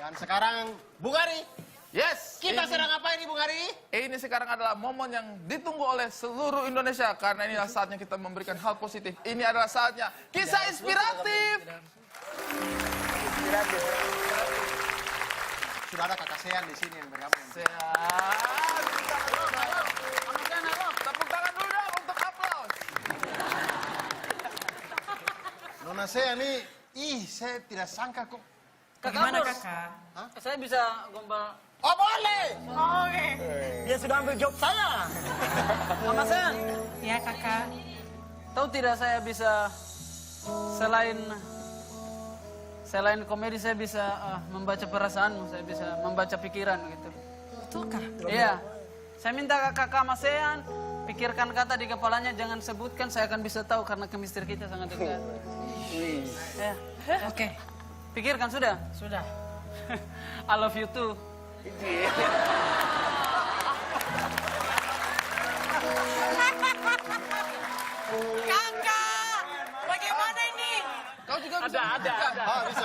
Dan sekarang, Bung Ari. Yes. Kita sedang apa ini, Bung Ari? Ini sekarang adalah momen yang ditunggu oleh seluruh Indonesia. Karena inilah saatnya kita memberikan hal positif. Ini adalah saatnya kisah inspiratif. Sudah ada kakak Sean di sini yang bergabung. Sehat. Tepuk tangan dulu dong untuk aplaus. Nona Sean ini, saya tidak sangka kok. Gimana kakak? Hah? Saya bisa gombal. Oh boleh! Oke. Dia sudah ambil job saya. Mama Sen, Ya kakak. tahu tidak saya bisa selain komedi saya bisa membaca perasaanmu, saya bisa membaca pikiran gitu. Betulkah? Iya. Saya minta ke kakak Mas Sean, pikirkan kata di kepalanya, jangan sebutkan, saya akan bisa tahu karena chemistry kita sangat dekat. Ya. Oke. Pikirkan sudah? Sudah. I love you too. Kakak, bagaimana ini? Kau juga bisa Ada. Oh, bisa.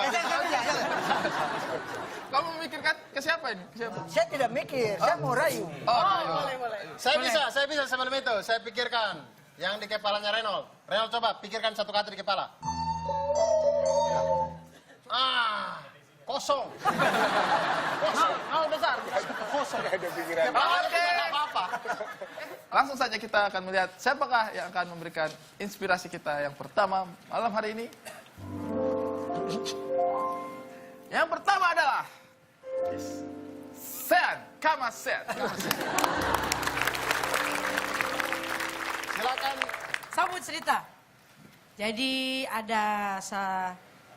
Kamu memikirkan ke siapa ini? Ke siapa? Saya tidak mikir, saya mau rayu. Boleh. Saya bisa sebelum itu. Saya pikirkan yang di kepalanya Reynold. Reynold coba pikirkan satu kata di kepala. Kosong. Nol besar. Kosong. Oke. Apa-apa. Langsung saja kita akan melihat siapakah yang akan memberikan inspirasi kita yang pertama malam hari ini. Yang pertama adalah Sean Kamaset. Silakan. Saya mau cerita. Jadi ada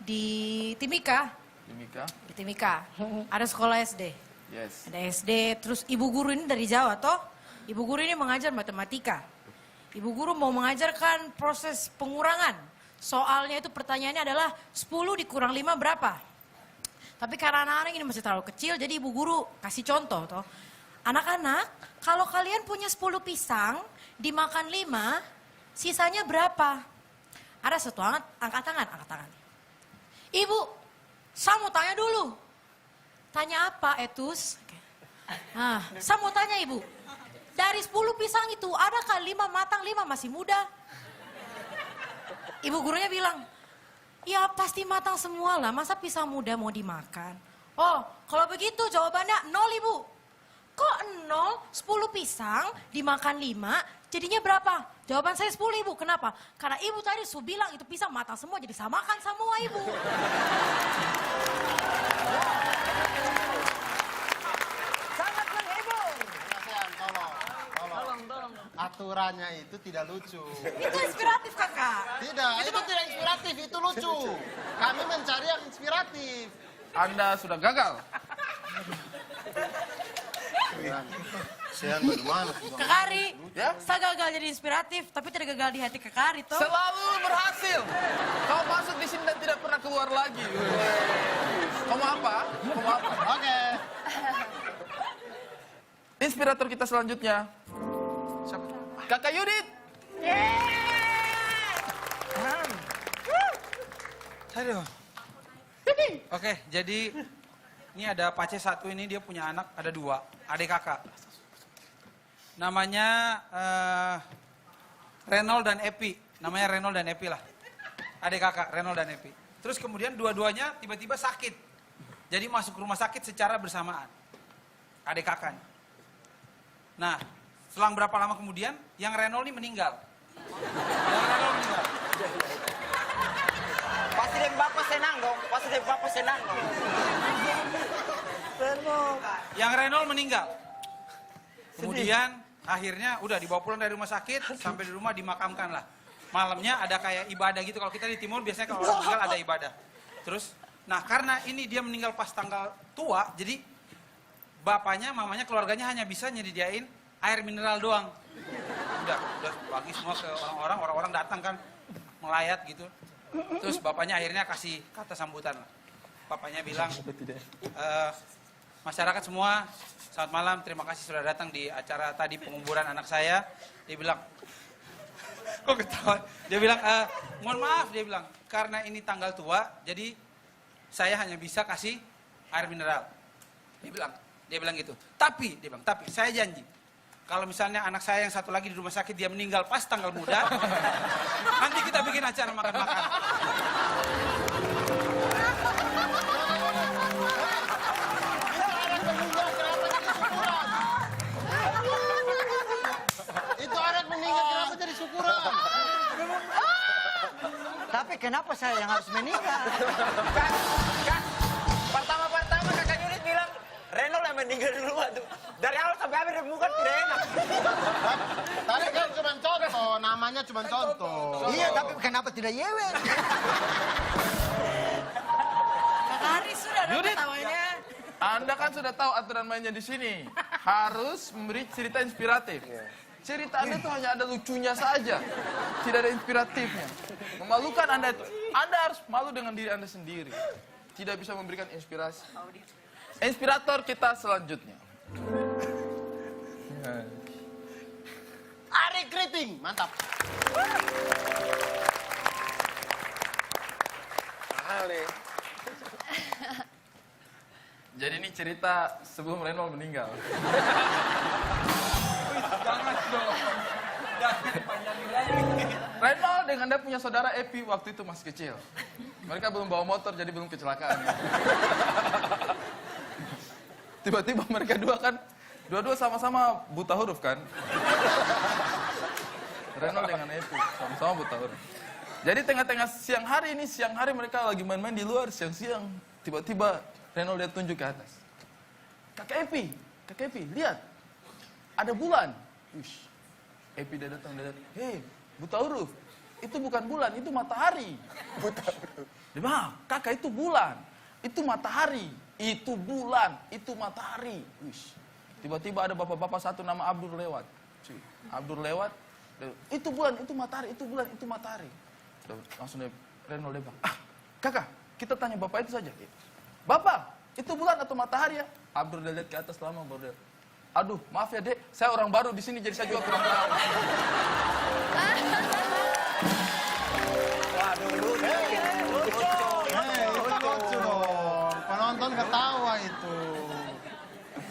di Timika, Dimika. di Timika ada sekolah SD. Yes. Ada SD, terus ibu guru ini dari Jawa toh. Ibu guru ini mengajar matematika. Ibu guru mau mengajarkan proses pengurangan. Soalnya itu pertanyaannya adalah 10 dikurang 5 berapa? Tapi karena anak-anak ini masih terlalu kecil, jadi ibu guru kasih contoh toh. Anak-anak, kalau kalian punya 10 pisang, dimakan 5, sisanya berapa? Ada satu angkat tangan. Ibu, saya mau tanya dulu. Tanya apa, Etus? Nah, saya mau tanya ibu. Dari 10 pisang itu, adakah 5 matang, 5 masih muda? Ibu gurunya bilang, ya pasti matang semua lah, masa pisang muda mau dimakan? Oh, kalau begitu jawabannya 0 ibu. Kok 0? 10 pisang dimakan 5, jadinya berapa? Jawaban saya 10 ibu, kenapa? Karena ibu tadi bilang itu pisang matang semua, jadi saya makan semua ibu. Sangat menghibur. Nona Sean, tolong. Tolong. Aturannya itu tidak lucu. Itu inspiratif kakak. Tidak, itu tidak inspiratif, itu lucu. Kami mencari yang inspiratif. Anda sudah gagal. Sean bagaimana? Kakak Ari, Ya? saya gagal jadi inspiratif, tapi tidak gagal di hati kakak Ari toh. Selalu berhasil. Kau masuk di sini dan tidak pernah keluar lagi. Kamu apa? Oke. Inspirator kita selanjutnya. Siapa? Kakak Yudit. Aduh. Oke, jadi ini ada Pace satu ini, dia punya anak, ada 2, adik kakak. Namanya Reynold dan Epi. Namanya Reynold dan Epi lah. Adik kakak, Reynold dan Epi. Terus kemudian dua-duanya tiba-tiba sakit. Jadi masuk rumah sakit secara bersamaan. Adik kakaknya. Nah, selang berapa lama kemudian, yang Reynold ini meninggal. Pasti dari bapak senang dong, Yang Reynold meninggal. Kemudian akhirnya udah dibawa pulang dari rumah sakit, sampai di rumah dimakamkan lah. Malamnya ada kayak ibadah gitu, kalau kita di timur biasanya kalau orang meninggal ada ibadah. Terus, nah karena ini dia meninggal pas tanggal tua, jadi bapaknya, mamanya, keluarganya hanya bisa nyediain air mineral doang. Udah bagi semua ke orang-orang datang kan melayat gitu. Terus bapaknya akhirnya kasih kata sambutan. Bapaknya bilang, masyarakat semua, selamat malam, terima kasih sudah datang di acara tadi penguburan anak saya. Dia bilang, kok ketawa? Dia bilang, mohon maaf, dia bilang, karena ini tanggal tua, jadi saya hanya bisa kasih air mineral. Dia bilang gitu. Tapi, dia bilang, tapi saya janji. Kalau misalnya anak saya yang satu lagi di rumah sakit, dia meninggal pas tanggal muda, nanti kita bikin acara makan-makan. Itu anak meninggal, kenapa jadi syukuran? Tapi kenapa saya yang harus meninggal? Kak, pertama-pertama kakak Yunit bilang, Renol yang meninggal duluan tuh. Dari awal sampai akhir bukan tidak enak. Tadi kan cuma contoh, namanya cuma contoh. Iya, tapi kenapa tidak Yewen? Kakak Haris sudah dong Yudit. ketawanya. Anda kan sudah tahu aturan mainnya di sini. Harus memberi cerita inspiratif. Cerita Anda itu hanya ada lucunya saja. Tidak ada inspiratifnya. Memalukan Anda itu. Anda harus malu dengan diri Anda sendiri. Tidak bisa memberikan inspirasi. Inspirator kita selanjutnya. Ari Kriting, mantap. Jadi ini cerita sebelum Renol meninggal. Renol dengan dia punya saudara Epi waktu itu masih kecil. Mereka belum bawa motor jadi belum kecelakaan. Ya. Tiba-tiba mereka dua-dua sama-sama buta huruf kan. Renol dengan Epi sama-sama buta huruf. Jadi tengah-tengah siang hari mereka lagi main-main di luar siang-siang. Tiba-tiba Renol dia tunjuk ke atas. Kakak Epi, lihat. Ada bulan. Wish. Epi dia datang. Hei, buta huruf. Itu bukan bulan, itu matahari. Buta huruf. Dia bilang, kakak itu bulan. Itu matahari. Itu bulan, itu matahari. Wish. Tiba-tiba ada bapak-bapak satu nama Abdur lewat. Abdur lewat. Itu bulan, itu matahari, itu bulan, itu matahari. Langsung dia, Renol dia bilang, kakak, kita tanya bapak itu saja. Bapak, itu bulan atau matahari ya? Abdur dia lihat ke atas lama baru dia. Aduh, maaf ya dek, saya orang baru di sini jadi saya juga kurang tahu. Waduh, lucu. Itu lucu dong. Penonton ketawa itu.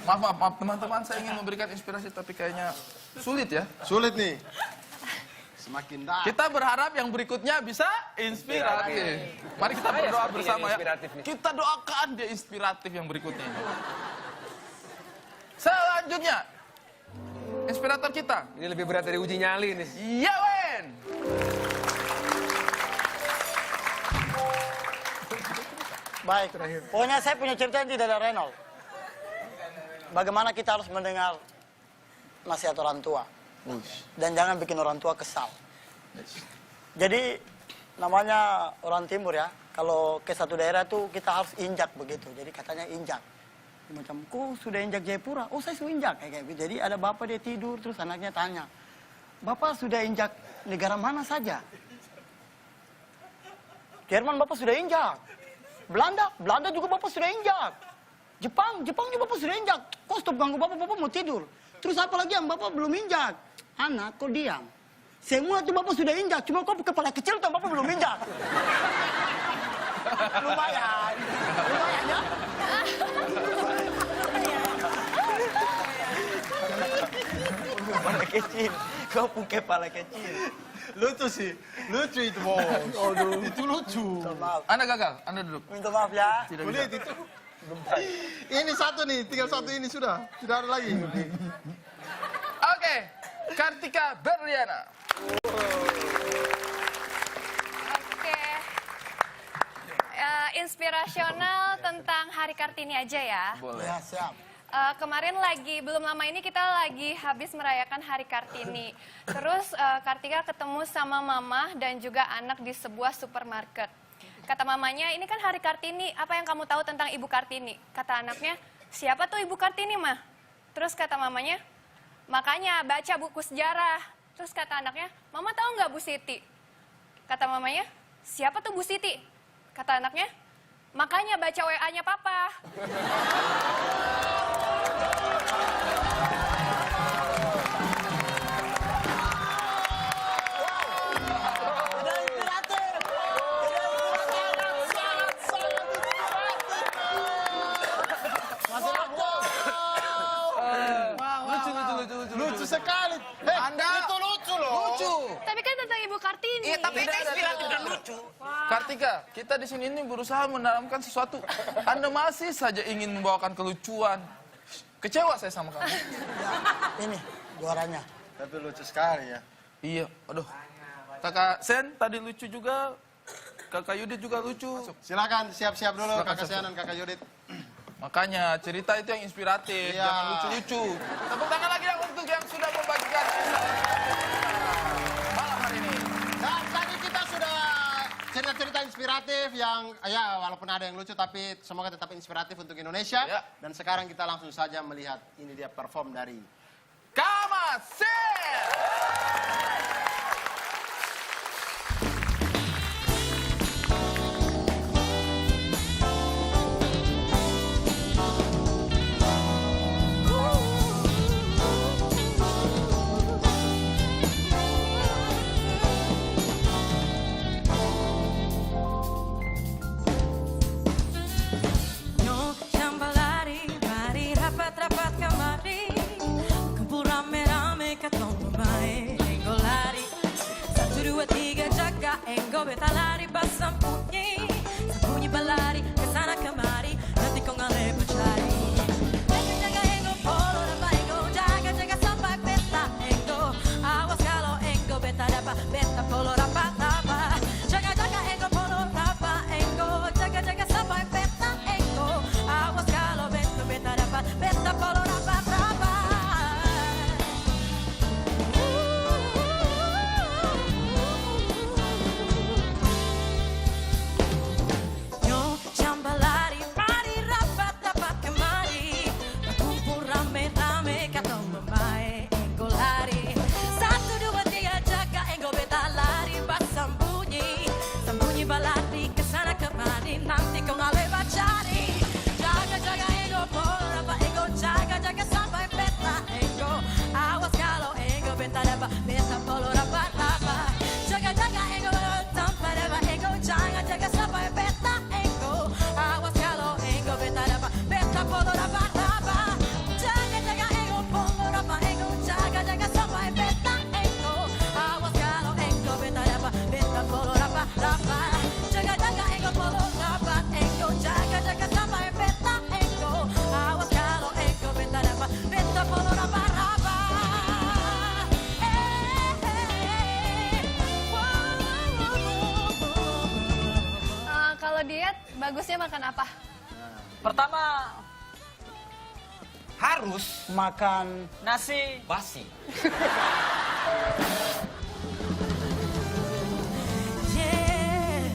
Maaf teman-teman, saya ingin memberikan inspirasi tapi kayaknya sulit ya. Sulit nih. Semakin dah. Kita berharap yang berikutnya bisa inspiratif. Mari kita berdoa bersama ya. Kita doakan dia inspiratif yang berikutnya. Selanjutnya, inspirator kita. Ini lebih berat dari uji nyali nih. Yewen. Baik, pokoknya saya punya cerita yang tidak ada Renol. Bagaimana kita harus mendengar nasihat orang tua. Dan jangan bikin orang tua kesal. Jadi, namanya orang timur ya, kalau ke satu daerah tuh kita harus injak begitu. Jadi katanya injak. Macam, kok sudah injak Jayapura? Oh, saya sudah injak. Kayak gitu. Jadi ada bapak dia tidur, terus anaknya tanya, Bapak sudah injak negara mana saja? Jerman Bapak sudah injak. Belanda juga Bapak sudah injak. Jepang juga Bapak sudah injak. Kok stop ganggu Bapak mau tidur. Terus apa lagi yang Bapak belum injak? Anak, kok diam? Semua itu Bapak sudah injak, cuma kok kepala kecil tuh Bapak belum injak. Lumayan ya. Kepala kecil, kau pun kepala kecil. Lucu sih. Lucu itu, Bos. Aduh. Itu lucu. Maaf, Anda gagal, Anda duduk. minta maaf ya. Tidak Kulit bisa. itu. Ini satu nih, tinggal satu ini sudah. Tidak ada lagi. Oke, Kartika Berliana. Oke. Inspirasional tentang Hari Kartini aja ya. Boleh. Ya, siap. Kemarin belum lama ini kita lagi habis merayakan Hari Kartini. Terus Kartika ketemu sama mama dan juga anak di sebuah supermarket. Kata mamanya, ini kan Hari Kartini, apa yang kamu tahu tentang Ibu Kartini? Kata anaknya, siapa tuh Ibu Kartini, mah? Terus kata mamanya, makanya baca buku sejarah. Terus kata anaknya, mama tahu nggak Bu Siti? Kata mamanya, siapa tuh Bu Siti? Kata anaknya, makanya baca WA-nya papa. Kita inspiratif dan lucu. Kartika, kita di sini ini berusaha menanamkan sesuatu. Anda masih saja ingin membawakan kelucuan. Kecewa saya sama kamu. Ini juaranya. Tapi lucu sekali ya. Iya, aduh. Kakak Sen tadi lucu juga. Kakak Yudit juga lucu. Silakan siap-siap dulu Kakak Sian dan Kakak Yudit. Makanya cerita itu yang inspiratif, Iya. jangan lucu-lucu. Tepuk tangan lagi yang untuk yang sudah membagikan kisah malam hari ini. Nah, tadi kita sudah cerita-cerita inspiratif yang ya walaupun ada yang lucu tapi semoga tetap inspiratif untuk Indonesia. Ya. Dan sekarang kita langsung saja melihat ini dia perform dari Kamasen! Yo yang berlari rapat-rapat kemari, kumpul rame-rame katong pemain enggo lari. 1, 2, 3 jaga enggo beta lari sembunyi berlari kesana kemari nanti kau nggak lepas cari. Jaga enggo polo dapat enggo jaga sampai beta enggo. Awas kalau enggo beta dapat beta polo dapat apa. Jaga enggo polo dapat enggo jaga sampai beta enggo. Awas kalau beta dapat beta polo dapat apa. Yo jamba lari rapat kemari, berkumpul rame-rame katong memae enggo lari. 1, 2, 3 jaga enggo beta lari sembunyi berlari kesana kemari nanti kau nggak lewat cari. Jaga enggo polo dapat enggo jaga sampai beta enggo. Awas kalau enggo beta dapat beta polo dapat apa. Jaga enggo tanpa dapat enggo jaga sampai beta enggo. Awas kalau enggo beta dapat beta polo dapat apa. Jaga enggo polo dapat enggo jaga sampai beta enggo. Awas kalau enggo beta dapat beta polo dapat apa. Jaga enggo polo dapat enggo jaga sampai beta enggo. Awas kalau enggo beta dapat beta polo dapat apa. Kalau diet, bagusnya makan apa? Pertama, Harus makan nasi. basi.